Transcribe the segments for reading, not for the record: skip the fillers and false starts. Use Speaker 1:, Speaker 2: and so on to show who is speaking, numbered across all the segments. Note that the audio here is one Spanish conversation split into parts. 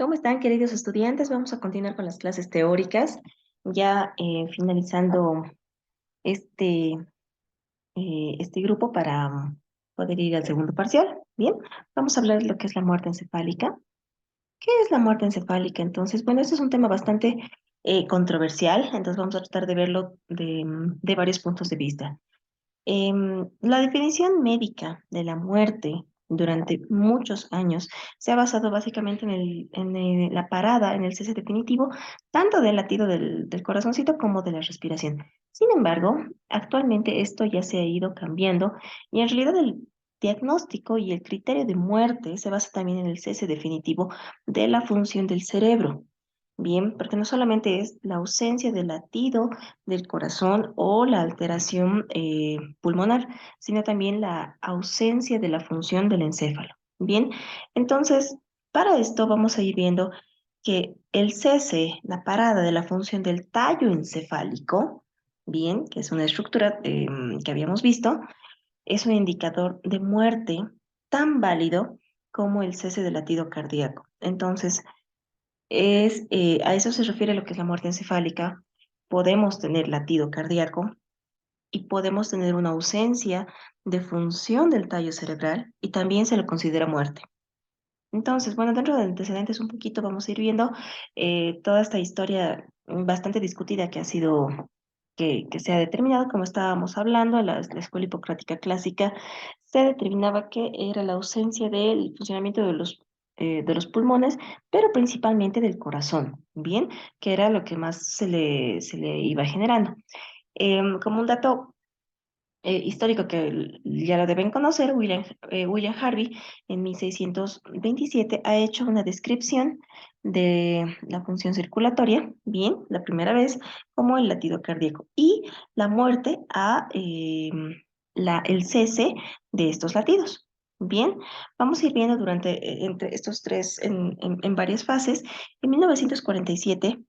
Speaker 1: ¿Cómo están, queridos estudiantes? Vamos a continuar con las clases teóricas, ya finalizando este, este grupo para poder ir al segundo parcial. Bien, vamos a hablar de lo que es la muerte encefálica. ¿Qué es la muerte encefálica? Entonces, bueno, este es un tema bastante controversial, entonces vamos a tratar de verlo de varios puntos de vista. La definición médica de la muerte durante muchos años se ha basado básicamente la parada, en el cese definitivo, tanto del latido del corazoncito como de la respiración. Sin embargo, actualmente esto ya se ha ido cambiando y en realidad el diagnóstico y el criterio de muerte se basa también en el cese definitivo de la función del cerebro. Bien, porque no solamente es la ausencia del latido del corazón o la alteración pulmonar, sino también la ausencia de la función del encéfalo. Bien, entonces, para esto vamos a ir viendo que el cese, la parada de la función del tallo encefálico, bien, que es una estructura que habíamos visto, es un indicador de muerte tan válido como el cese del latido cardíaco. Entonces, a eso se refiere lo que es la muerte encefálica. Podemos tener latido cardíaco y podemos tener una ausencia de función del tallo cerebral y también se le considera muerte. Entonces, bueno, dentro de antecedentes un poquito vamos a ir viendo toda esta historia bastante discutida que ha sido, que se ha determinado, como estábamos hablando, en la escuela hipocrática clásica, se determinaba que era la ausencia del funcionamiento de los pulmones, pero principalmente del corazón, ¿bien? Que era lo que más se le iba generando. Como un dato histórico que ya lo deben conocer, William Harvey en 1627 ha hecho una descripción de la función circulatoria, bien, la primera vez, como el latido cardíaco y la muerte el cese de estos latidos. Bien, vamos a ir viendo entre estos tres en varias fases. En 1947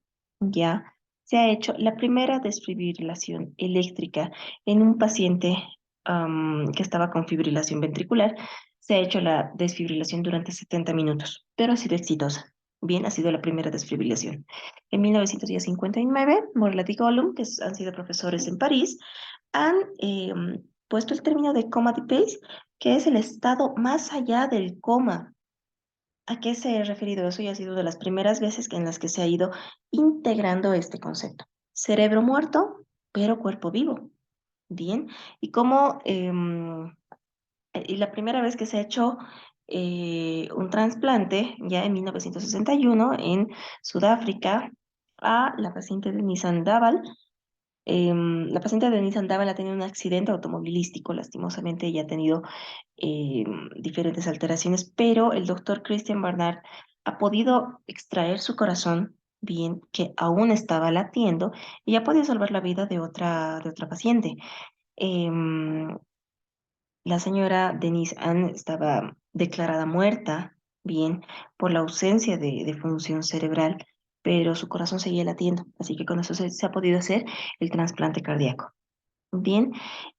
Speaker 1: ya se ha hecho la primera desfibrilación eléctrica en un paciente que estaba con fibrilación ventricular. Se ha hecho la desfibrilación durante 70 minutos, pero ha sido exitosa. Bien, ha sido la primera desfibrilación. En 1959, Morlet y Gollum, han sido profesores en París, han puesto el término de coma de pace, que es el estado más allá del coma. ¿A qué se ha referido eso? Y ha sido de las primeras veces en las que se ha ido integrando este concepto. Cerebro muerto, pero cuerpo vivo. Bien, y y la primera vez que se ha hecho un trasplante, ya en 1961, en Sudáfrica, a la paciente Denise Andaval. La paciente Denise Andaval ha tenido un accidente automovilístico, lastimosamente ella ha tenido diferentes alteraciones, pero el doctor Christian Barnard ha podido extraer su corazón, bien, que aún estaba latiendo, y ha podido salvar la vida de otra paciente. Em, la señora Denise Ann estaba declarada muerta, bien, por la ausencia de función cerebral, pero su corazón seguía latiendo, así que con eso se ha podido hacer el trasplante cardíaco. Bien,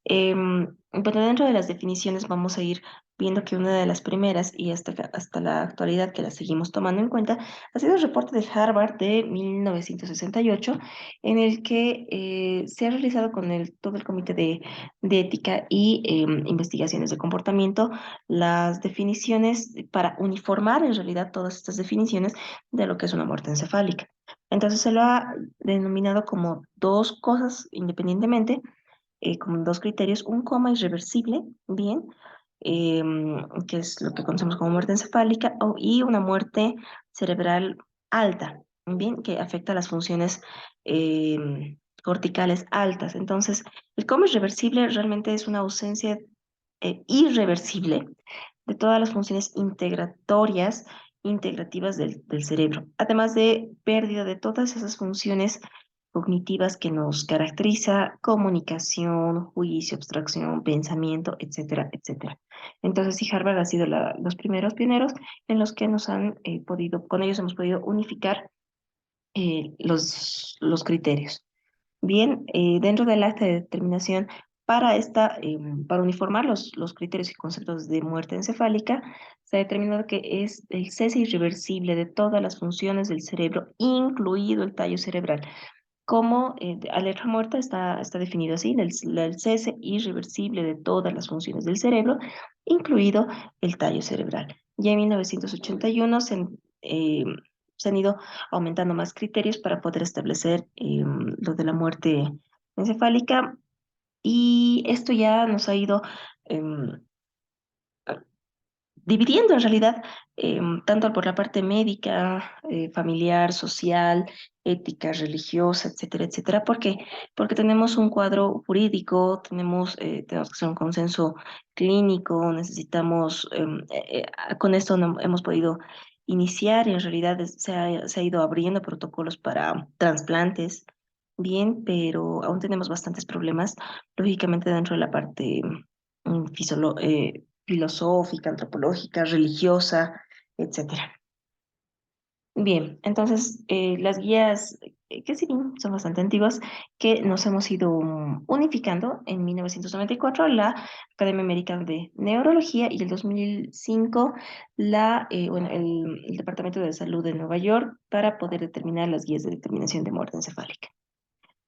Speaker 1: bueno, dentro de las definiciones vamos a ir viendo que una de las primeras y hasta la actualidad que la seguimos tomando en cuenta ha sido el reporte de Harvard de 1968 en el que se ha realizado con todo el comité de ética y investigaciones de comportamiento las definiciones para uniformar en realidad todas estas definiciones de lo que es una muerte encefálica. Entonces se lo ha denominado como dos cosas independientemente, como dos criterios: un coma irreversible, bien, que es lo que conocemos como muerte encefálica, y una muerte cerebral alta, bien, que afecta las funciones corticales altas. Entonces, el coma irreversible realmente es una ausencia irreversible de todas las funciones integrativas del cerebro, además de pérdida de todas esas funciones cognitivas que nos caracteriza: comunicación, juicio, abstracción, pensamiento, etcétera, etcétera. Entonces, sí, Harvard ha sido los primeros pioneros en los que nos han podido, con ellos hemos podido unificar los criterios. Bien, dentro del acta de determinación Para uniformar los criterios y conceptos de muerte encefálica, se ha determinado que es el cese irreversible de todas las funciones del cerebro, incluido el tallo cerebral. Como alerta muerta está definido así, el cese irreversible de todas las funciones del cerebro, incluido el tallo cerebral. Ya en 1981 eh, se han ido aumentando más criterios para poder establecer lo de la muerte encefálica, y esto ya nos ha ido em, dividiendo en realidad, tanto por la parte médica, familiar, social, ética, religiosa, etcétera, etcétera. ¿Por qué? Porque tenemos un cuadro jurídico, tenemos que hacer un consenso clínico, necesitamos, con esto no hemos podido iniciar, y en realidad se ha ido abriendo protocolos para trasplantes, bien, pero aún tenemos bastantes problemas, lógicamente dentro de la parte filosófica, antropológica, religiosa, etcétera. Bien, entonces las guías, que sí bien son bastante antiguas, que nos hemos ido unificando en 1994 la Academia Americana de Neurología, y el 2005 el Departamento de Salud de Nueva York, para poder determinar las guías de determinación de muerte encefálica.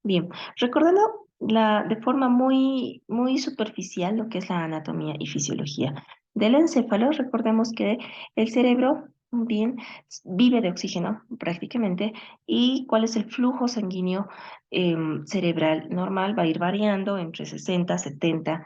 Speaker 1: Bien, recordando de forma muy, muy superficial lo que es la anatomía y fisiología del encéfalo, recordemos que el cerebro, bien, vive de oxígeno prácticamente, y cuál es el flujo sanguíneo cerebral normal, va a ir variando entre 60, 70,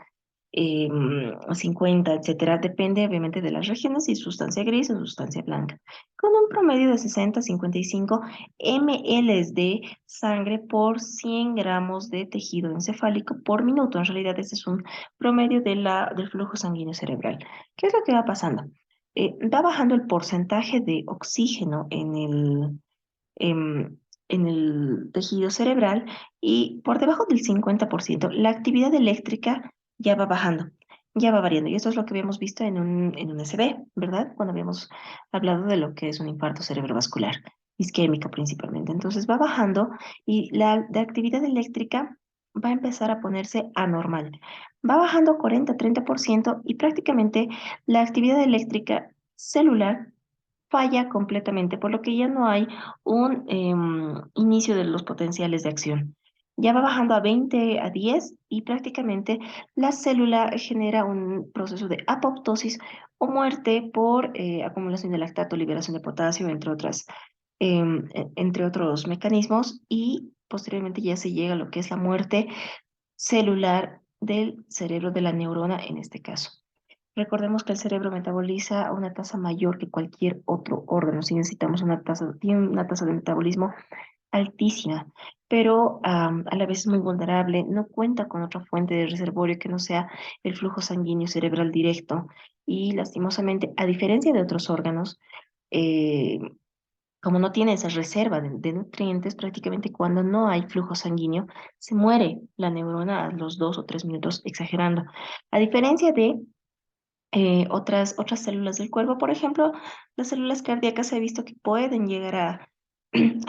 Speaker 1: 50, etcétera, depende obviamente de las regiones, y sustancia gris o sustancia blanca, con un promedio de 60 a 55 ml de sangre por 100 gramos de tejido encefálico por minuto. En realidad, ese es un promedio del flujo sanguíneo cerebral. ¿Qué es lo que va pasando? Va bajando el porcentaje de oxígeno em, en el tejido cerebral, y por debajo del 50% la actividad eléctrica ya va bajando, ya va variando. Y esto es lo que habíamos visto en un SB, ¿verdad? Cuando habíamos hablado de lo que es un infarto cerebrovascular, isquémico principalmente. Entonces va bajando, y la actividad eléctrica va a empezar a ponerse anormal. Va bajando 40-30%, y prácticamente la actividad eléctrica celular falla completamente, por lo que ya no hay un inicio de los potenciales de acción. Ya va bajando a 20, a 10, y prácticamente la célula genera un proceso de apoptosis o muerte por acumulación de lactato, liberación de potasio, entre otros mecanismos, y posteriormente ya se llega a lo que es la muerte celular del cerebro, de la neurona en este caso. Recordemos que el cerebro metaboliza a una tasa mayor que cualquier otro órgano. Si necesitamos tiene una tasa de metabolismo altísima, pero a la vez es muy vulnerable, no cuenta con otra fuente de reservorio que no sea el flujo sanguíneo cerebral directo. Y lastimosamente, a diferencia de otros órganos, eh, como no tiene esa reserva de nutrientes, prácticamente cuando no hay flujo sanguíneo, se muere la neurona a los 2 o 3 minutos, exagerando. A diferencia de otras células del cuerpo. Por ejemplo, las células cardíacas se ha visto que pueden llegar a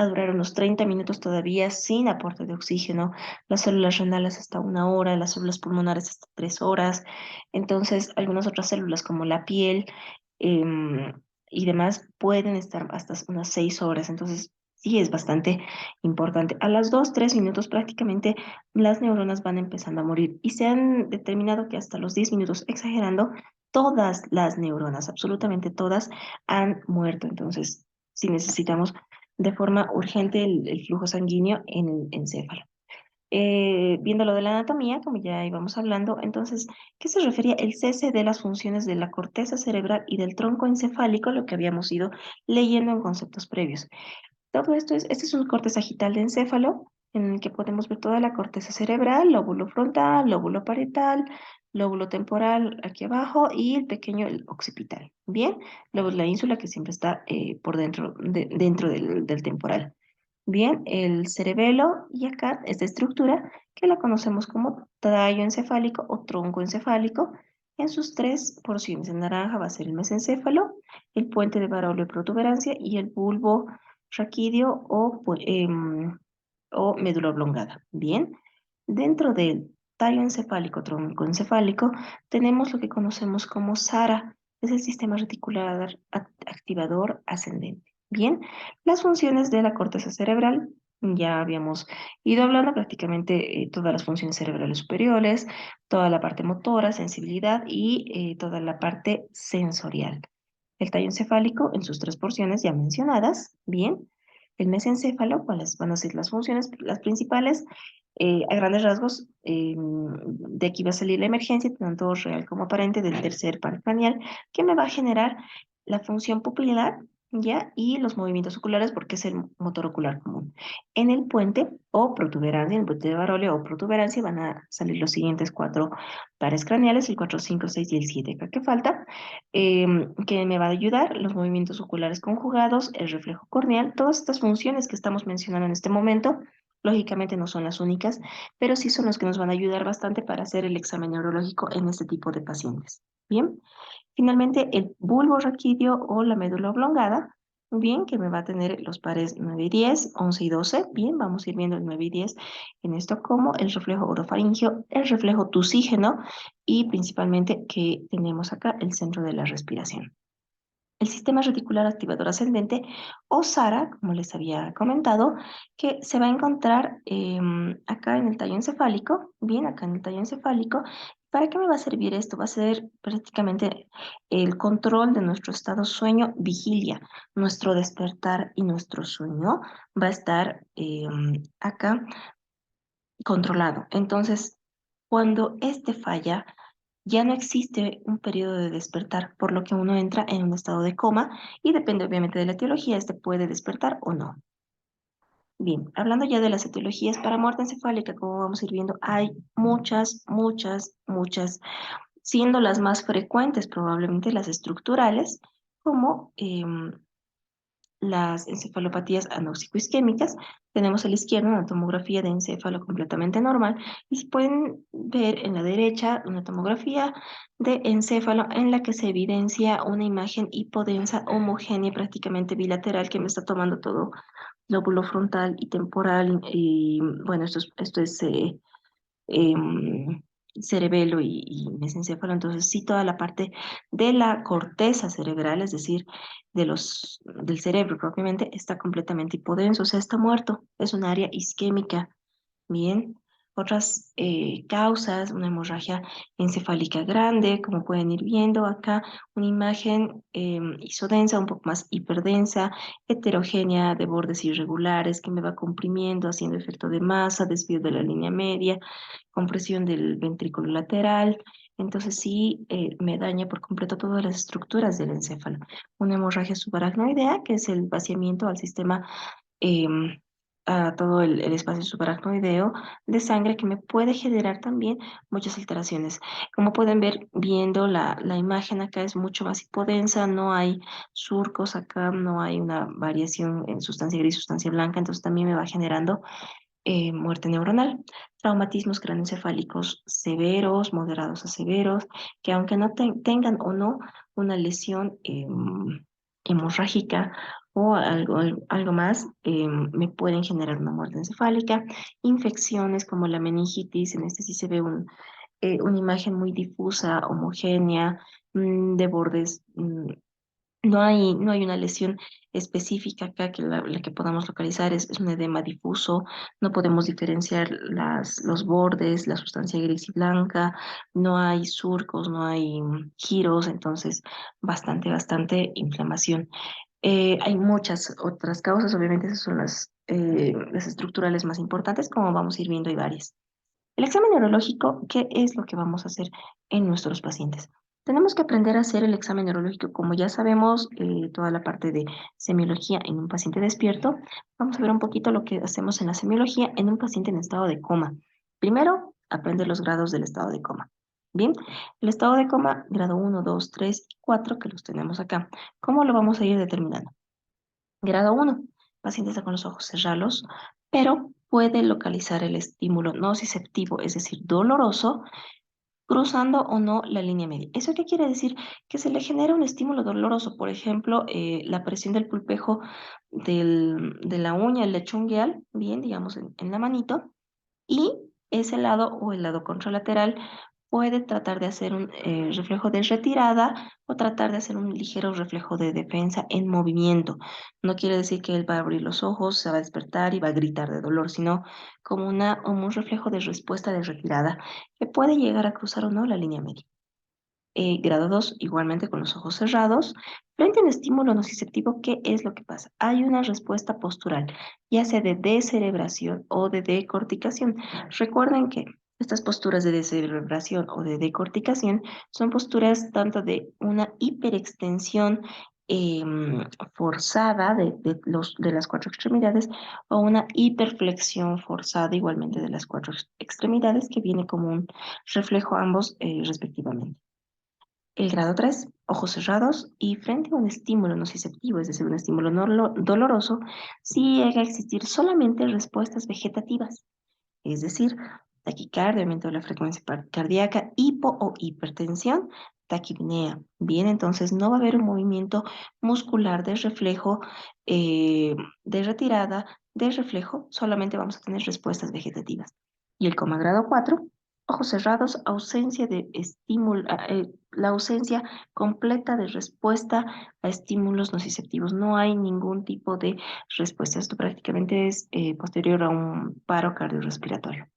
Speaker 1: durar unos 30 minutos todavía sin aporte de oxígeno, las células renales hasta 1 hora, las células pulmonares hasta 3 horas. Entonces, algunas otras células como la piel em, y demás pueden estar hasta unas 6 horas. Entonces, sí es bastante importante. A las 2, 3 minutos prácticamente las neuronas van empezando a morir, y se han determinado que hasta los 10 minutos, exagerando, todas las neuronas, absolutamente todas, han muerto. Entonces, si necesitamos de forma urgente el flujo sanguíneo en el encéfalo. Viendo lo de la anatomía, como ya íbamos hablando, entonces, ¿qué se refería? El cese de las funciones de la corteza cerebral y del tronco encefálico, lo que habíamos ido leyendo en conceptos previos. Todo esto este es un corte sagital de encéfalo, en el que podemos ver toda la corteza cerebral, lóbulo frontal, lóbulo parietal, lóbulo temporal aquí abajo, y el pequeño, el occipital. Bien, luego la ínsula, que siempre está por dentro, dentro del temporal. Bien, el cerebelo, y acá esta estructura que la conocemos como tallo encefálico o tronco encefálico, en sus tres porciones. En naranja va a ser el mesencéfalo, el puente de Barolo y protuberancia, y el bulbo raquídeo o médula oblongada. Bien, dentro del tallo encefálico, tronco encefálico, tenemos lo que conocemos como SARA, es el sistema reticular activador ascendente. Bien, las funciones de la corteza cerebral, ya habíamos ido hablando prácticamente todas las funciones cerebrales superiores, toda la parte motora, sensibilidad y toda la parte sensorial. El tallo encefálico en sus tres porciones ya mencionadas, bien. El mesencéfalo, ¿cuáles van a ser las funciones? Las principales, a grandes rasgos, de aquí va a salir la emergencia, tanto real como aparente, del tercer par craneal, que me va a generar la función pupilar, ¿ya? Y los movimientos oculares, porque es el motor ocular común. En el puente o protuberancia, en el puente de Barolea o protuberancia, van a salir los siguientes cuatro pares craneales, el 4, 5, 6 y el 7. Acá que falta, que me va a ayudar, los movimientos oculares conjugados, el reflejo corneal, todas estas funciones que estamos mencionando en este momento, lógicamente no son las únicas, pero sí son los que nos van a ayudar bastante para hacer el examen neurológico en este tipo de pacientes. Bien, finalmente el bulbo raquídeo o la médula oblongada, bien, que me va a tener los pares 9 y 10, 11 y 12, bien, vamos a ir viendo el 9 y 10 en esto como el reflejo orofaringio, el reflejo tusígeno y principalmente que tenemos acá el centro de la respiración. El sistema reticular activador ascendente o SARA, como les había comentado, que se va a encontrar acá en el tallo encefálico, bien, acá en el tallo encefálico. ¿Para qué me va a servir esto? Va a ser prácticamente el control de nuestro estado sueño-vigilia. Nuestro despertar y nuestro sueño va a estar acá controlado. Entonces, cuando este falla, ya no existe un periodo de despertar, por lo que uno entra en un estado de coma y depende obviamente de la etiología, este puede despertar o no. Bien, hablando ya de las etiologías para muerte encefálica, como vamos a ir viendo, hay muchas, muchas, muchas, siendo las más frecuentes probablemente las estructurales, como las encefalopatías anóxico-isquémicas. Tenemos a la izquierda una tomografía de encéfalo completamente normal y se pueden ver en la derecha una tomografía de encéfalo en la que se evidencia una imagen hipodensa homogénea prácticamente bilateral que me está tomando todo lóbulo frontal y temporal y bueno, esto es em, cerebelo y mesencéfalo. Entonces, sí, toda la parte de la corteza cerebral, es decir, del cerebro propiamente, está completamente hipodenso, o sea, está muerto. Es un área isquémica. Bien. Otras causas, una hemorragia encefálica grande, como pueden ir viendo acá, una imagen isodensa, un poco más hiperdensa, heterogénea, de bordes irregulares, que me va comprimiendo, haciendo efecto de masa, desvío de la línea media, compresión del ventrículo lateral. Entonces sí, me daña por completo todas las estructuras del encéfalo. Una hemorragia subaracnoidea, que es el vaciamiento al sistema, em, a todo el espacio subaracnoideo de sangre, que me puede generar también muchas alteraciones. Como pueden ver, viendo la imagen acá es mucho más hipodensa, no hay surcos acá, no hay una variación en sustancia gris, sustancia blanca, entonces también me va generando muerte neuronal, traumatismos craneoencefálicos severos, moderados a severos, que aunque no tengan o no una lesión hemorrágica o algo más, me pueden generar una muerte encefálica. Infecciones como la meningitis, en este sí se ve una imagen muy difusa, homogénea, de bordes. No hay una lesión específica acá que la que podamos localizar, es un edema difuso, no podemos diferenciar los bordes, la sustancia gris y blanca, no hay surcos, no hay giros, entonces bastante inflamación. Hay muchas otras causas, obviamente esas son las estructurales más importantes, como vamos a ir viendo hay varias. El examen neurológico, ¿qué es lo que vamos a hacer en nuestros pacientes? Tenemos que aprender a hacer el examen neurológico, como ya sabemos, toda la parte de semiología en un paciente despierto. Vamos a ver un poquito lo que hacemos en la semiología en un paciente en estado de coma. Primero, aprender los grados del estado de coma. Bien, el estado de coma, grado 1, 2, 3 y 4, que los tenemos acá. ¿Cómo lo vamos a ir determinando? Grado 1, paciente está con los ojos cerrados, pero puede localizar el estímulo nociceptivo, es decir, doloroso, cruzando o no la línea media. ¿Eso qué quiere decir? Que se le genera un estímulo doloroso, por ejemplo, la presión del pulpejo de la uña, el lechongueal, bien, digamos, en la manito, y ese lado o el lado contralateral puede tratar de hacer un reflejo de retirada o tratar de hacer un ligero reflejo de defensa en movimiento. No quiere decir que él va a abrir los ojos, se va a despertar y va a gritar de dolor, sino como un reflejo de respuesta de retirada que puede llegar a cruzar o no la línea media. Grado 2, igualmente con los ojos cerrados. Frente a un estímulo nociceptivo, ¿qué es lo que pasa? Hay una respuesta postural, ya sea de descerebración o de decorticación. Recuerden que estas posturas de descerebración o de decorticación son posturas tanto de una hiperextensión forzada de las cuatro extremidades o una hiperflexión forzada igualmente de las cuatro extremidades que viene como un reflejo ambos respectivamente. El grado 3, ojos cerrados y frente a un estímulo nociceptivo, es decir, un estímulo doloroso, sí llega a existir solamente respuestas vegetativas, es decir, taquicardia, aumento de la frecuencia cardíaca, hipo o hipertensión, taquipnea. Bien, entonces no va a haber un movimiento muscular de reflejo, de retirada, de reflejo, solamente vamos a tener respuestas vegetativas. Y el coma grado 4, ojos cerrados, ausencia de estímulo, la ausencia completa de respuesta a estímulos nociceptivos. No hay ningún tipo de respuesta. Esto prácticamente es posterior a un paro cardiorrespiratorio.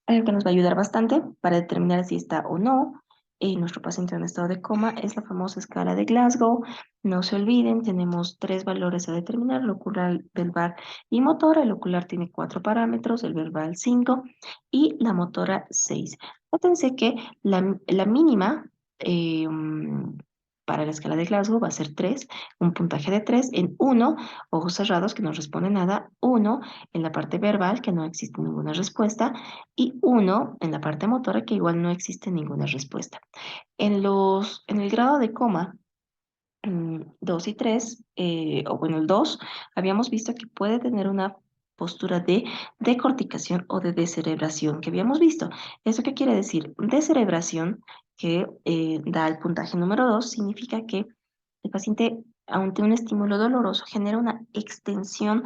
Speaker 1: Algo que nos va a ayudar bastante para determinar si está o no nuestro paciente en estado de coma es la famosa escala de Glasgow. No se olviden, tenemos tres valores a determinar, el ocular, verbal y motora. El ocular tiene 4 parámetros, el verbal 5 y la motora 6. Nótense que la mínima para la escala de Glasgow va a ser 3, un puntaje de 3 en 1, ojos cerrados que no responde nada, 1 en la parte verbal que no existe ninguna respuesta y 1 en la parte motora que igual no existe ninguna respuesta. En el grado de coma 2 y 3, o bueno, el 2, habíamos visto que puede tener una postura de decorticación o de descerebración que habíamos visto. ¿Eso qué quiere decir? Descerebración, que da el puntaje número 2, significa que el paciente, ante un estímulo doloroso, genera una extensión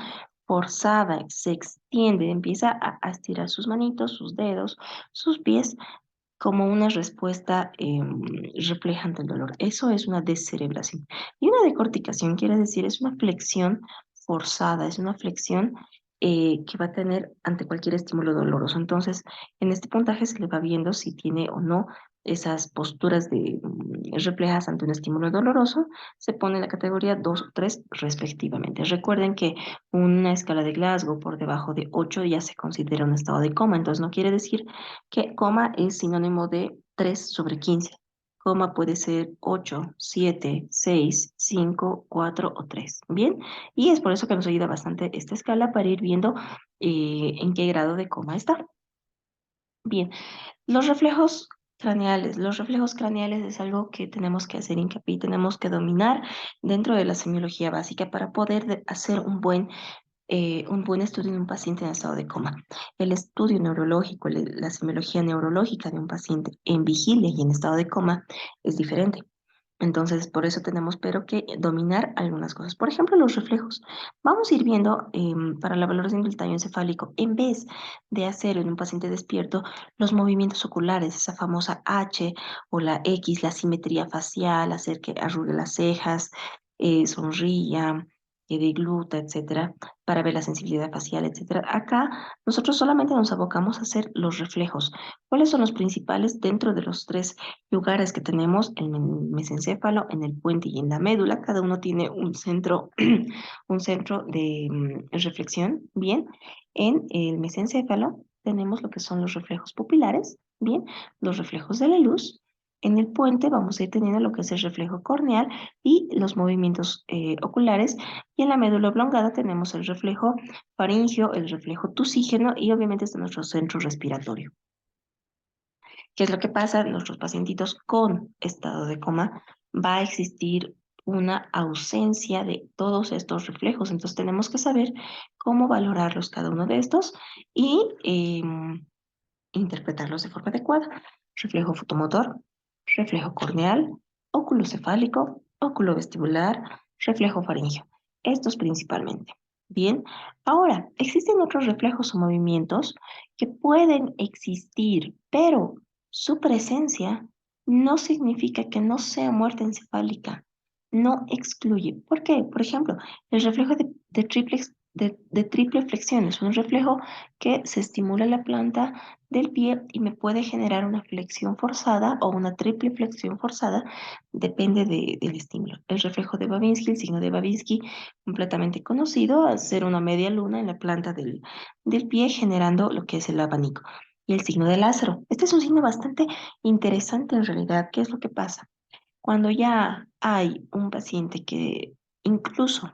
Speaker 1: forzada, se extiende, empieza a estirar sus manitos, sus dedos, sus pies, como una respuesta refleja ante el dolor. Eso es una descerebración. Y una decorticación quiere decir, es una flexión forzada, es una flexión que va a tener ante cualquier estímulo doloroso. Entonces, en este puntaje se le va viendo si tiene o no esas posturas de reflejas ante un estímulo doloroso, se pone en la categoría 2 o 3 respectivamente. Recuerden que una escala de Glasgow por debajo de 8 ya se considera un estado de coma, entonces no quiere decir que coma es sinónimo de 3/15. Coma puede ser 8, 7, 6, 5, 4 o 3. Bien, y es por eso que nos ayuda bastante esta escala para ir viendo en qué grado de coma está. Bien, los reflejos craneales. Los reflejos craneales es algo que tenemos que hacer hincapié, tenemos que dominar dentro de la semiología básica para poder hacer un buen estudio de un paciente en estado de coma. El estudio neurológico, la semiología neurológica de un paciente en vigilia y en estado de coma es diferente. Entonces, por eso tenemos pero que dominar algunas cosas. Por ejemplo, los reflejos. Vamos a ir viendo para la valoración del tallo encefálico, en vez de hacer en un paciente despierto los movimientos oculares, esa famosa H o la X, la simetría facial, hacer que arrugue las cejas, sonría, que degluta, etcétera, para ver la sensibilidad facial, etcétera. Acá nosotros solamente nos abocamos a hacer los reflejos. ¿Cuáles son los principales dentro de los tres lugares que tenemos en el mesencéfalo, en el puente y en la médula? Cada uno tiene un centro, un centro de reflexión. Bien, en el mesencéfalo tenemos lo que son los reflejos pupilares, bien, los reflejos de la luz. En el puente vamos a ir teniendo lo que es el reflejo corneal y los movimientos oculares. Y en la médula oblongada tenemos el reflejo faríngeo, el reflejo tusígeno y obviamente está nuestro centro respiratorio. ¿Qué es lo que pasa? Nuestros pacientitos con estado de coma va a existir una ausencia de todos estos reflejos. Entonces tenemos que saber cómo valorarlos cada uno de estos y interpretarlos de forma adecuada. Reflejo fotomotor, reflejo corneal, óculo cefálico, óculo vestibular, reflejo faríngeo. Estos principalmente. Bien, ahora, existen otros reflejos o movimientos que pueden existir, pero su presencia no significa que no sea muerte encefálica, no excluye. ¿Por qué? Por ejemplo, el reflejo de triple flexión es un reflejo que se estimula la planta del pie y me puede generar una flexión forzada o una triple flexión forzada, depende del estímulo. El reflejo de Babinski, el signo de Babinski completamente conocido, hacer una media luna en la planta del pie generando lo que es el abanico. Y el signo de Lázaro. Este es un signo bastante interesante en realidad. ¿Qué es lo que pasa? Cuando ya hay un paciente que incluso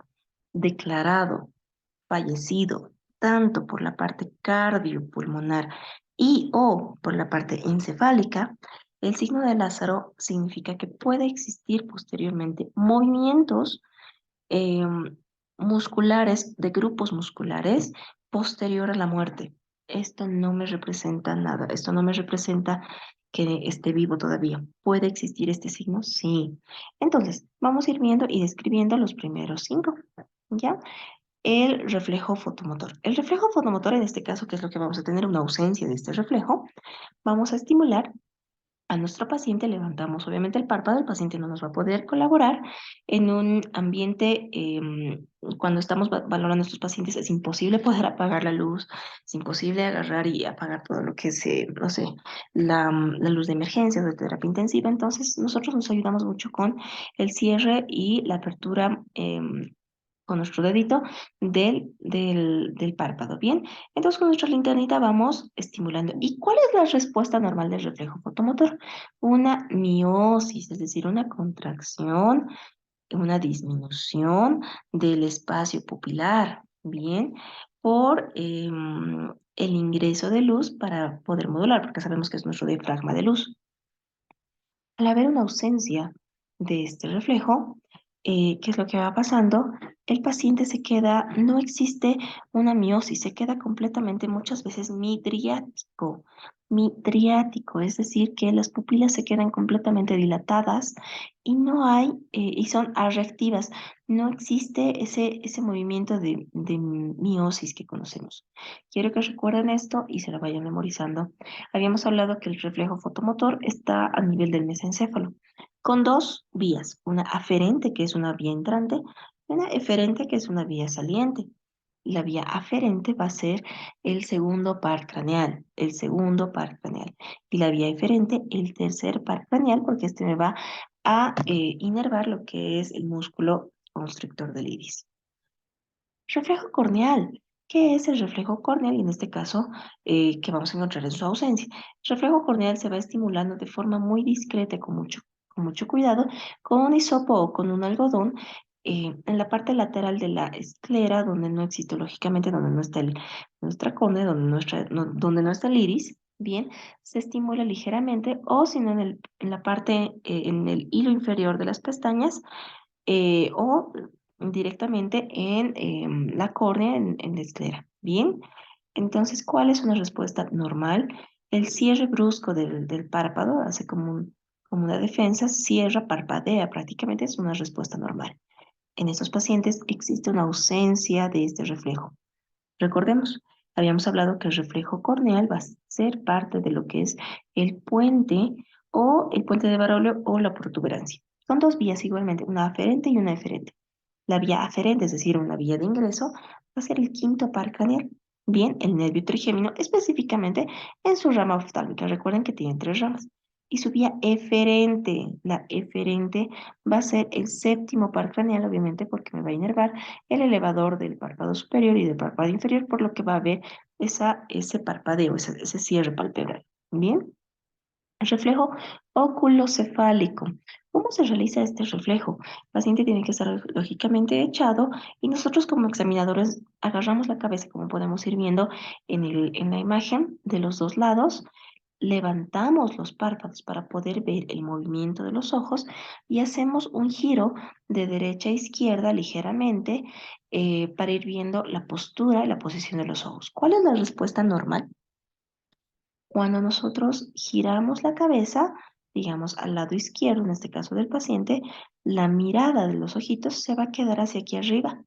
Speaker 1: declarado fallecido, tanto por la parte cardiopulmonar y o por la parte encefálica, el signo de Lázaro significa que puede existir posteriormente movimientos em, musculares, de grupos musculares, posterior a la muerte. Esto no me representa nada, esto no me representa que esté vivo todavía. ¿Puede existir este signo? Sí. Entonces, vamos a ir viendo y describiendo los primeros cinco, ¿ya? El reflejo fotomotor. El reflejo fotomotor, en este caso, que es lo que vamos a tener, una ausencia de este reflejo, vamos a estimular a nuestro paciente, levantamos obviamente el párpado, el paciente no nos va a poder colaborar en un ambiente, cuando estamos valorando a nuestros pacientes, es imposible poder apagar la luz, es imposible agarrar y apagar todo lo que es, no sé, la luz de emergencia o de terapia intensiva. Entonces, nosotros nos ayudamos mucho con el cierre y la apertura. Con nuestro dedito del párpado. Bien, entonces con nuestra linternita vamos estimulando. ¿Y cuál es la respuesta normal del reflejo fotomotor? Una miosis, es decir, una contracción, una disminución del espacio pupilar. Bien, por el ingreso de luz para poder modular, porque sabemos que es nuestro diafragma de luz. Al haber una ausencia de este reflejo, ¿qué es lo que va pasando? El paciente se queda, no existe una miosis, se queda completamente muchas veces midriático. Midriático, es decir, que las pupilas se quedan completamente dilatadas y no hay, y son arreactivas. No existe ese movimiento de miosis que conocemos. Quiero que recuerden esto y se lo vayan memorizando. Habíamos hablado que el reflejo fotomotor está a nivel del mesencéfalo, con dos vías, una aferente, que es una vía entrante, y una eferente, que es una vía saliente. La vía aferente va a ser el segundo par craneal, el segundo par craneal. Y la vía eferente, el tercer par craneal, porque este me va a inervar lo que es el músculo constrictor del iris. Reflejo corneal. ¿Qué es el reflejo corneal? Y en este caso, que vamos a encontrar en su ausencia. El reflejo corneal se va estimulando de forma muy discreta, con mucho cuidado, con un hisopo o con un algodón, en la parte lateral de la esclera, donde no existe, lógicamente, donde no está nuestra córnea, donde no está el iris. Bien, se estimula ligeramente, o si no, en la parte, en el hilo inferior de las pestañas, o directamente en la córnea, en la esclera. Bien, entonces, ¿cuál es una respuesta normal? El cierre brusco del párpado hace como una defensa, cierra, parpadea, prácticamente es una respuesta normal. En estos pacientes existe una ausencia de este reflejo. Recordemos, habíamos hablado que el reflejo corneal va a ser parte de lo que es el puente o el puente de Barolio o la protuberancia. Son dos vías igualmente, una aferente y una eferente. La vía aferente, es decir, una vía de ingreso, va a ser el quinto par craneal. Bien, el nervio trigémino, específicamente en su rama oftálmica. Recuerden que tiene tres ramas. Y su vía eferente, la eferente va a ser el séptimo par craneal, obviamente, porque me va a inervar el elevador del párpado superior y del párpado inferior, por lo que va a haber ese parpadeo, ese cierre palpebral. Bien. El reflejo oculocefálico. ¿Cómo se realiza este reflejo? El paciente tiene que estar lógicamente echado y nosotros como examinadores agarramos la cabeza, como podemos ir viendo en la imagen de los dos lados, levantamos los párpados para poder ver el movimiento de los ojos y hacemos un giro de derecha a izquierda ligeramente, para ir viendo la postura y la posición de los ojos. ¿Cuál es la respuesta normal? Cuando nosotros giramos la cabeza, digamos al lado izquierdo, en este caso del paciente, la mirada de los ojitos se va a quedar hacia aquí arriba.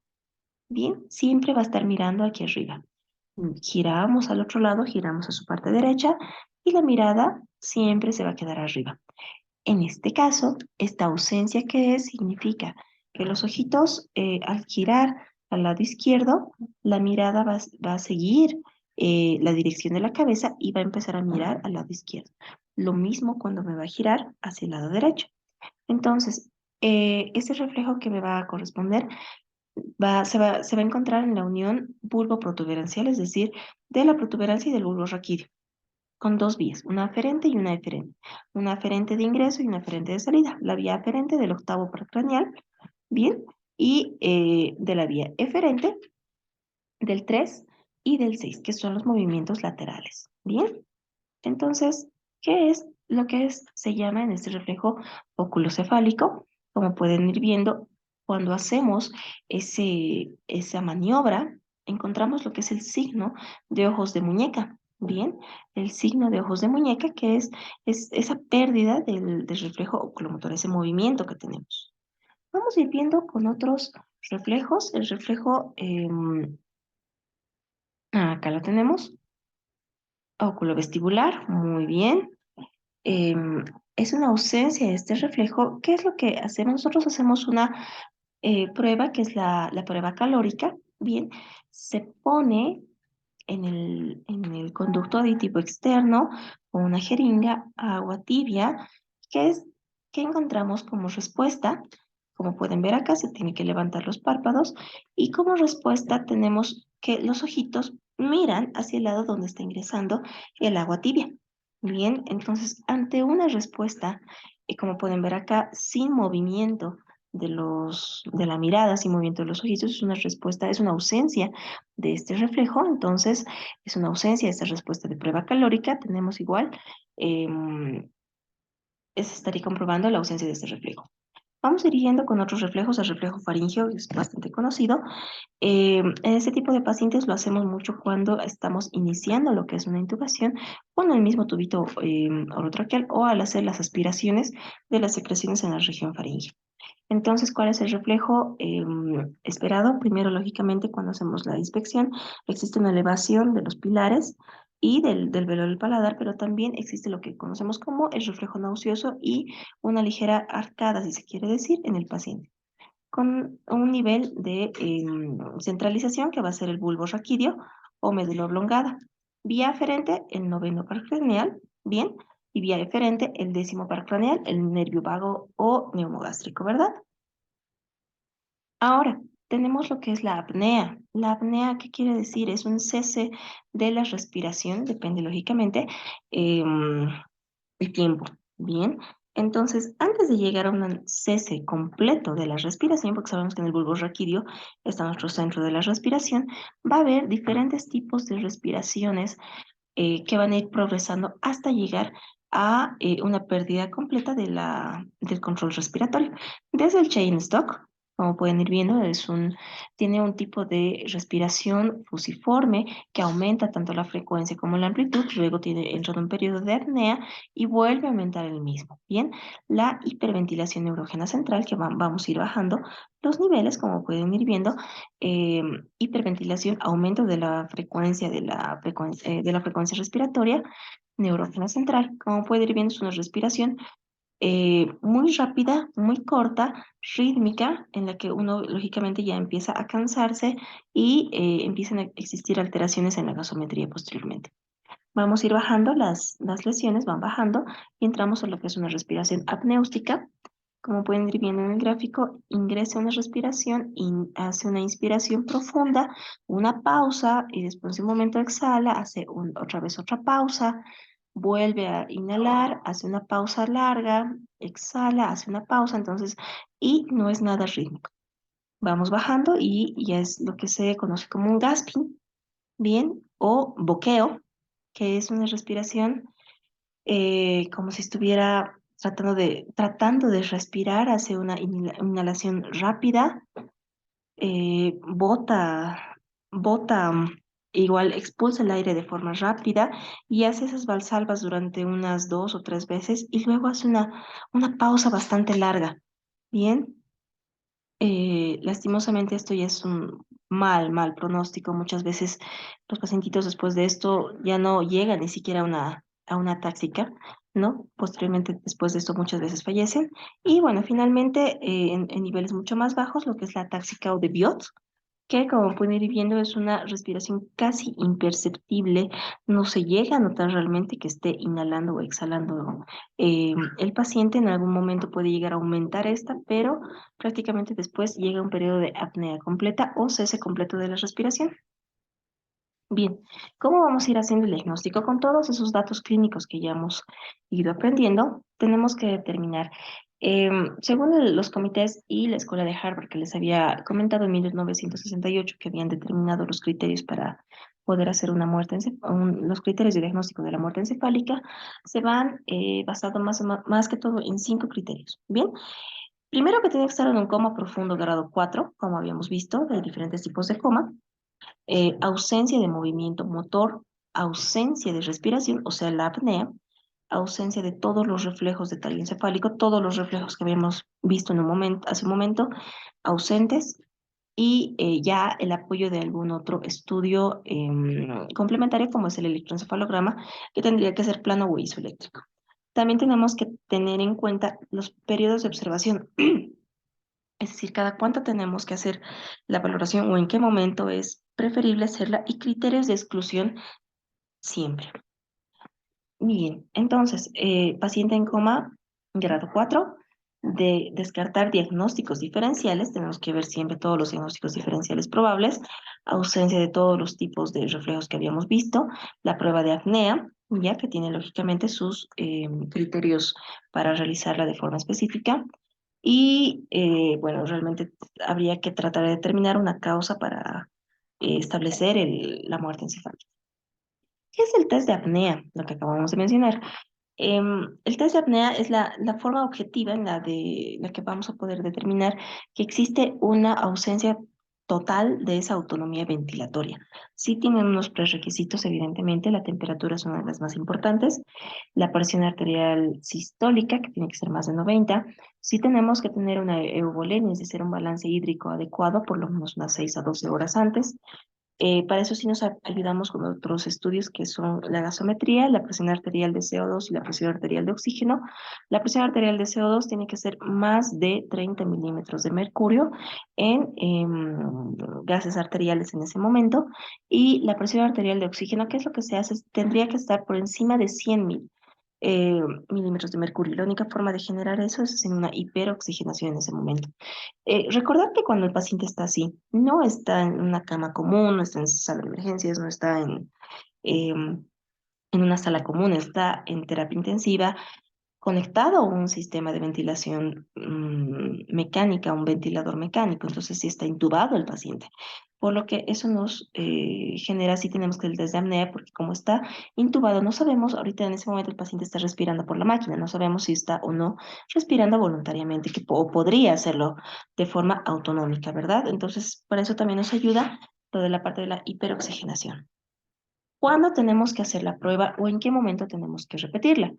Speaker 1: Bien, siempre va a estar mirando aquí arriba. Giramos al otro lado, giramos a su parte derecha y la mirada siempre se va a quedar arriba. En este caso, esta ausencia que es significa que los ojitos al girar al lado izquierdo, la mirada va a seguir la dirección de la cabeza y va a empezar a mirar al lado izquierdo. Lo mismo cuando me va a girar hacia el lado derecho. Entonces, ese reflejo que me va a corresponder se va a encontrar en la unión bulbo-protuberancial, es decir, de la protuberancia y del bulbo raquídeo, con dos vías, una aferente y una eferente. Una aferente de ingreso y una aferente de salida. La vía aferente del octavo paracraneal, bien, y de la vía eferente del 3 y del 6, que son los movimientos laterales, bien. Entonces, ¿qué es lo que es? Se llama en este reflejo oculocefálico. Como pueden ir viendo, cuando hacemos esa maniobra, encontramos lo que es el signo de ojos de muñeca. Bien, el signo de ojos de muñeca, que es esa pérdida del reflejo oculomotor, ese movimiento que tenemos. Vamos a ir viendo con otros reflejos. El reflejo, acá lo tenemos, óculo vestibular, muy bien. em, es una ausencia de este reflejo. ¿Qué es lo que hacemos? Nosotros hacemos una prueba que es la prueba calórica. Bien, se pone en el conducto aditivo externo con una jeringa, agua tibia, que es que encontramos como respuesta. Como pueden ver acá, se tiene que levantar los párpados y como respuesta tenemos que los ojitos miran hacia el lado donde está ingresando el agua tibia. Bien, entonces ante una respuesta, como pueden ver acá, sin movimiento de la mirada, sin movimiento de los ojitos, es una respuesta, es una ausencia de este reflejo, entonces es una ausencia de esta respuesta de prueba calórica. Tenemos igual, estaría comprobando la ausencia de este reflejo. Vamos dirigiendo con otros reflejos. El reflejo faríngeo es bastante conocido. En este tipo de pacientes lo hacemos mucho cuando estamos iniciando lo que es una intubación con el mismo tubito orotraqueal o al hacer las aspiraciones de las secreciones en la región faríngea. Entonces, ¿cuál es el reflejo esperado? Primero, lógicamente, cuando hacemos la inspección, existe una elevación de los pilares y del velo del paladar, pero también existe lo que conocemos como el reflejo nauseoso y una ligera arcada, si se quiere decir, en el paciente, con un nivel de centralización que va a ser el bulbo raquídeo o médula oblongada. Vía aferente, el noveno paracraneal, bien, y vía eferente, el décimo paracraneal, el nervio vago o neumogástrico, ¿verdad? Ahora, tenemos lo que es la apnea. La apnea, ¿qué quiere decir? Es un cese de la respiración, depende lógicamente el tiempo. Bien, entonces, antes de llegar a un cese completo de la respiración, porque sabemos que en el bulbo raquídeo está nuestro centro de la respiración, va a haber diferentes tipos de respiraciones que van a ir progresando hasta llegar a una pérdida completa del control respiratorio. Desde el chain stop, como pueden ir viendo, tiene un tipo de respiración fusiforme que aumenta tanto la frecuencia como la amplitud, luego entra en un periodo de apnea y vuelve a aumentar el mismo. Bien, la hiperventilación neurógena central, que vamos a ir bajando los niveles, como pueden ir viendo, eh, hiperventilación, aumento de la frecuencia respiratoria, neurógena central. Como puede ir viendo, es una respiración muy rápida, muy corta, rítmica, en la que uno lógicamente ya empieza a cansarse y empiezan a existir alteraciones en la gasometría posteriormente. Vamos a ir bajando, las lesiones van bajando y entramos a lo que es una respiración apnéustica. Como pueden ir viendo en el gráfico, ingresa una respiración, hace una inspiración profunda, una pausa y después de un momento exhala, hace otra vez otra pausa, vuelve a inhalar, hace una pausa larga, exhala, hace una pausa, entonces, y no es nada rítmico. Vamos bajando y ya es lo que se conoce como un gasping, bien, o boqueo, que es una respiración como si estuviera tratando de respirar, hace una inhalación rápida, bota, igual expulsa el aire de forma rápida y hace esas valsalvas durante unas 2 o 3 veces y luego hace una pausa bastante larga. Bien, lastimosamente esto ya es mal pronóstico. Muchas veces los pacientitos después de esto ya no llegan ni siquiera a una táxica, ¿no? Posteriormente, después de esto, muchas veces fallecen. Y bueno, finalmente, en niveles mucho más bajos, lo que es la táxica o de Biot, que como pueden ir viendo es una respiración casi imperceptible, no se llega a notar realmente que esté inhalando o exhalando. El paciente en algún momento puede llegar a aumentar esta, pero prácticamente después llega un periodo de apnea completa o cese completo de la respiración. Bien, ¿cómo vamos a ir haciendo el diagnóstico? Con todos esos datos clínicos que ya hemos ido aprendiendo, tenemos que determinar, según los comités y la escuela de Harvard que les había comentado en 1968 que habían determinado los criterios para poder hacer una muerte, los criterios de diagnóstico de la muerte encefálica, se van basando más que todo en 5 criterios. Bien, primero que tiene que estar en un coma profundo grado 4, como habíamos visto, de diferentes tipos de coma, ausencia de movimiento motor, ausencia de respiración, o sea, la apnea, ausencia de todos los reflejos de tallo encefálico, todos los reflejos que habíamos visto en un momento, hace un momento, ausentes, y ya el apoyo de algún otro estudio complementario, como es el electroencefalograma, que tendría que ser plano o isoeléctrico. También tenemos que tener en cuenta los periodos de observación. Es decir, cada cuánto tenemos que hacer la valoración o en qué momento es preferible hacerla y criterios de exclusión siempre. Bien, entonces, paciente en coma, grado 4, de descartar diagnósticos diferenciales, tenemos que ver siempre todos los diagnósticos diferenciales probables, ausencia de todos los tipos de reflejos que habíamos visto, la prueba de apnea, ya que tiene lógicamente sus criterios para realizarla de forma específica, y bueno, realmente habría que tratar de determinar una causa para establecer la muerte encefálica. ¿Qué es el test de apnea? Lo que acabamos de mencionar. El test de apnea es la forma objetiva en la que vamos a poder determinar que existe una ausencia total de esa autonomía ventilatoria. Sí tienen unos prerequisitos, evidentemente, la temperatura es una de las más importantes, la presión arterial sistólica, que tiene que ser más de 90, sí tenemos que tener una eubolemia, es decir, un balance hídrico adecuado, por lo menos unas 6 a 12 horas antes, para eso sí nos ayudamos con otros estudios que son la gasometría, la presión arterial de CO2 y la presión arterial de oxígeno. La presión arterial de CO2 tiene que ser más de 30 milímetros de mercurio en gases arteriales en ese momento. Y la presión arterial de oxígeno, ¿qué es lo que se hace? Tendría que estar por encima de 100 eh, milímetros de mercurio. La única forma de generar eso es en una hiperoxigenación en ese momento. Recordar que cuando el paciente está así, no está en una cama común, no está en sala de emergencias, no está en una sala común, está en terapia intensiva, conectado a un sistema de ventilación mecánica, un ventilador mecánico, entonces sí está intubado el paciente. Por lo que eso nos genera, sí tenemos que el test de apnea, porque como está intubado, no sabemos, ahorita en ese momento el paciente está respirando por la máquina, no sabemos si está o no respirando voluntariamente, o podría hacerlo de forma autonómica, ¿verdad? Entonces, para eso también nos ayuda lo de la parte de la hiperoxigenación. ¿Cuándo tenemos que hacer la prueba o en qué momento tenemos que repetirla?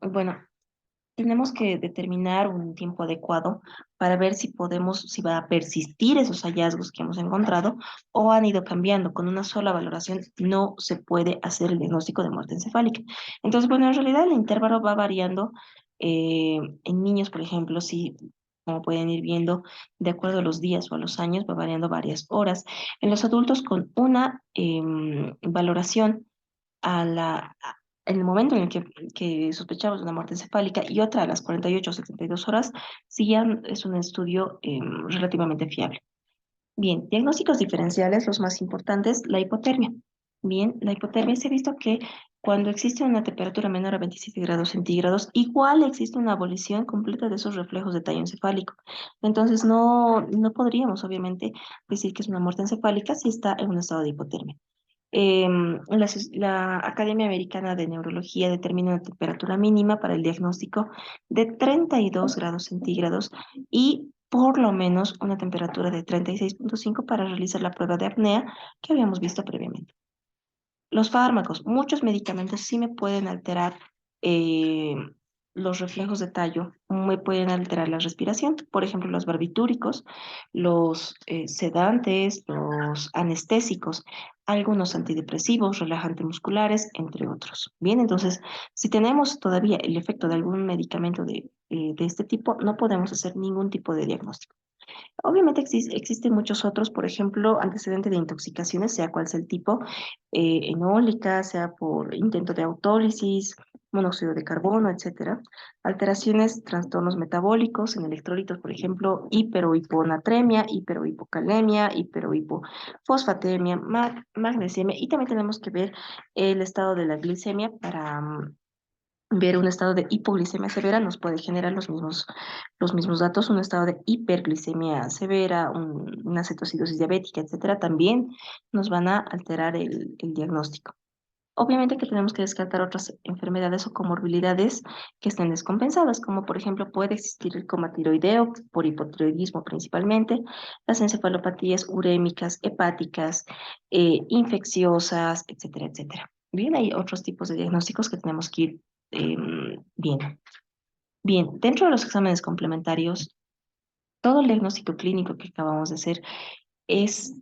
Speaker 1: Bueno, tenemos que determinar un tiempo adecuado para ver si podemos, si va a persistir esos hallazgos que hemos encontrado o han ido cambiando. Con una sola valoración no se puede hacer el diagnóstico de muerte encefálica. Entonces, bueno, en realidad el intervalo va variando. En niños, por ejemplo, si, como pueden ir viendo, de acuerdo a los días o a los años, va variando varias horas. En los adultos, con una valoración en el momento en el que sospechamos de una muerte encefálica y otra a las 48 o 72 horas, sí ya es un estudio relativamente fiable. Bien, diagnósticos diferenciales, los más importantes, la hipotermia. Bien, la hipotermia se ha visto que cuando existe una temperatura menor a 27 grados centígrados, igual existe una abolición completa de esos reflejos de tallo encefálico. Entonces, no podríamos, obviamente, decir que es una muerte encefálica si está en un estado de hipotermia. La Academia Americana de Neurología determina una temperatura mínima para el diagnóstico de 32 grados centígrados y por lo menos una temperatura de 36,5 para realizar la prueba de apnea que habíamos visto previamente. Los fármacos, muchos medicamentos sí me pueden alterar eh, los reflejos de tallo me pueden alterar la respiración. Por ejemplo, los barbitúricos, los sedantes, los anestésicos, algunos antidepresivos, relajantes musculares, entre otros. Bien, entonces, si tenemos todavía el efecto de algún medicamento de este tipo, no podemos hacer ningún tipo de diagnóstico. Obviamente existen muchos otros, por ejemplo, antecedente de intoxicaciones, sea cual sea el tipo, enólica, sea por intento de autólisis, monóxido de carbono, etcétera. Alteraciones, trastornos metabólicos en electrolitos, por ejemplo, hiper o hiponatremia, hiper o hipocalemia, hiper o hipofosfatemia, magnesemia, y también tenemos que ver el estado de la glicemia para ver un estado de hipoglicemia severa nos puede generar los mismos datos, un estado de hiperglicemia severa, una cetocidosis diabética, etcétera, también nos van a alterar el diagnóstico. Obviamente que tenemos que descartar otras enfermedades o comorbilidades que estén descompensadas, como por ejemplo puede existir el coma tiroideo por hipotiroidismo principalmente, las encefalopatías urémicas, hepáticas, infecciosas, etcétera, etcétera. Bien, hay otros tipos de diagnósticos que tenemos que ir viendo. Bien, dentro de los exámenes complementarios, todo el diagnóstico clínico que acabamos de hacer es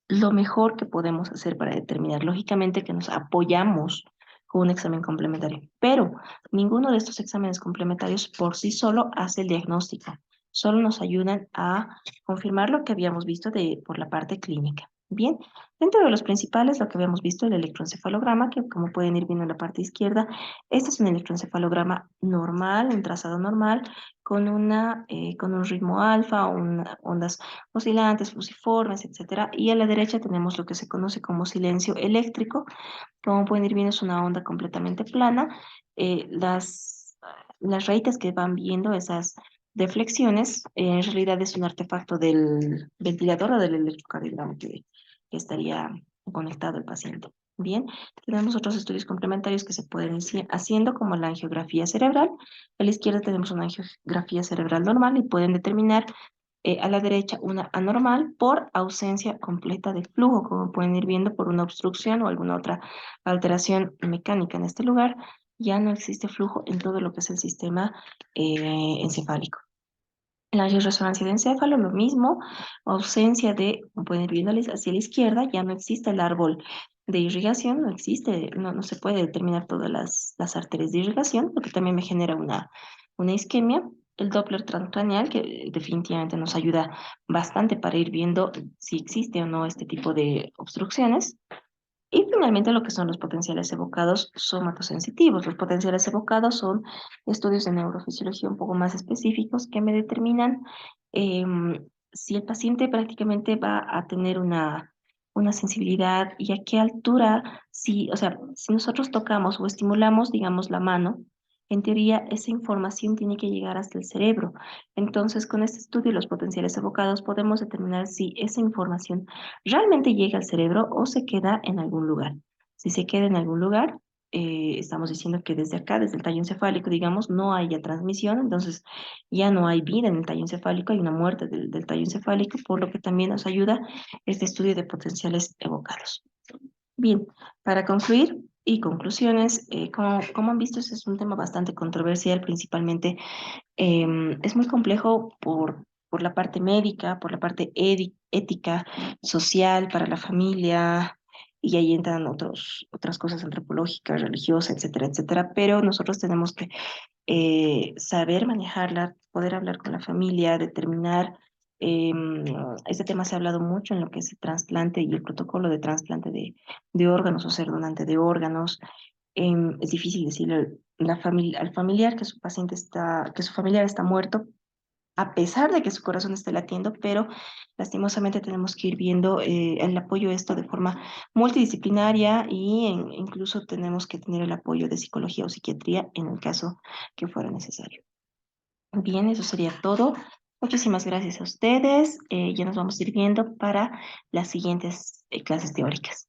Speaker 1: lo mejor que podemos hacer para determinar. Lógicamente que nos apoyamos con un examen complementario, pero ninguno de estos exámenes complementarios por sí solo hace el diagnóstico. Solo nos ayudan a confirmar lo que habíamos visto por la parte clínica. Bien, dentro de los principales, lo que habíamos visto, el electroencefalograma, que como pueden ir viendo en la parte izquierda, este es un electroencefalograma normal, un trazado normal, con un ritmo alfa, ondas oscilantes, fusiformes, etcétera. Y a la derecha tenemos lo que se conoce como silencio eléctrico. Como pueden ir viendo, es una onda completamente plana. Las rayitas que van viendo, esas deflexiones, en realidad es un artefacto del ventilador o del electrocardiograma que estaría conectado al paciente. Bien, tenemos otros estudios complementarios que se pueden ir haciendo, como la angiografía cerebral. A la izquierda tenemos una angiografía cerebral normal y pueden determinar a la derecha una anormal por ausencia completa de flujo, como pueden ir viendo por una obstrucción o alguna otra alteración mecánica en este lugar. Ya no existe flujo en todo lo que es el sistema encefálico. En la resonancia de encéfalo, lo mismo, ausencia de, como pueden ir viendo hacia la izquierda, ya no existe el árbol de irrigación, no existe, no se puede determinar todas las arterias de irrigación, lo que también me genera una isquemia. El Doppler transcranial, que definitivamente nos ayuda bastante para ir viendo si existe o no este tipo de obstrucciones. Y finalmente lo que son los potenciales evocados somatosensitivos. Los potenciales evocados son estudios de neurofisiología un poco más específicos que me determinan si el paciente prácticamente va a tener una sensibilidad y a qué altura, si, o sea, si nosotros tocamos o estimulamos, digamos, la mano, en teoría esa información tiene que llegar hasta el cerebro. Entonces, con este estudio, los potenciales evocados, podemos determinar si esa información realmente llega al cerebro o se queda en algún lugar. Si se queda en algún lugar, estamos diciendo que desde acá, desde el tallo encefálico, digamos, no haya transmisión, entonces ya no hay vida en el tallo encefálico, hay una muerte del tallo encefálico, por lo que también nos ayuda este estudio de potenciales evocados. Bien, para concluir y conclusiones, como han visto, este es un tema bastante controversial, principalmente es muy complejo por la parte médica, por la parte ética, social, para la familia, y ahí entran otras cosas antropológicas, religiosas, etcétera, etcétera. Pero nosotros tenemos que saber manejarla, poder hablar con la familia, determinar. Este tema se ha hablado mucho en lo que es el trasplante y el protocolo de trasplante de órganos o ser donante de órganos. Es difícil decirle al familiar que su paciente está, que su familiar está muerto, a pesar de que su corazón esté latiendo, pero lastimosamente tenemos que ir viendo el apoyo esto de forma multidisciplinaria y incluso tenemos que tener el apoyo de psicología o psiquiatría en el caso que fuera necesario. Bien, eso sería todo. Muchísimas gracias a ustedes. Ya nos vamos a ir viendo para las siguientes clases teóricas.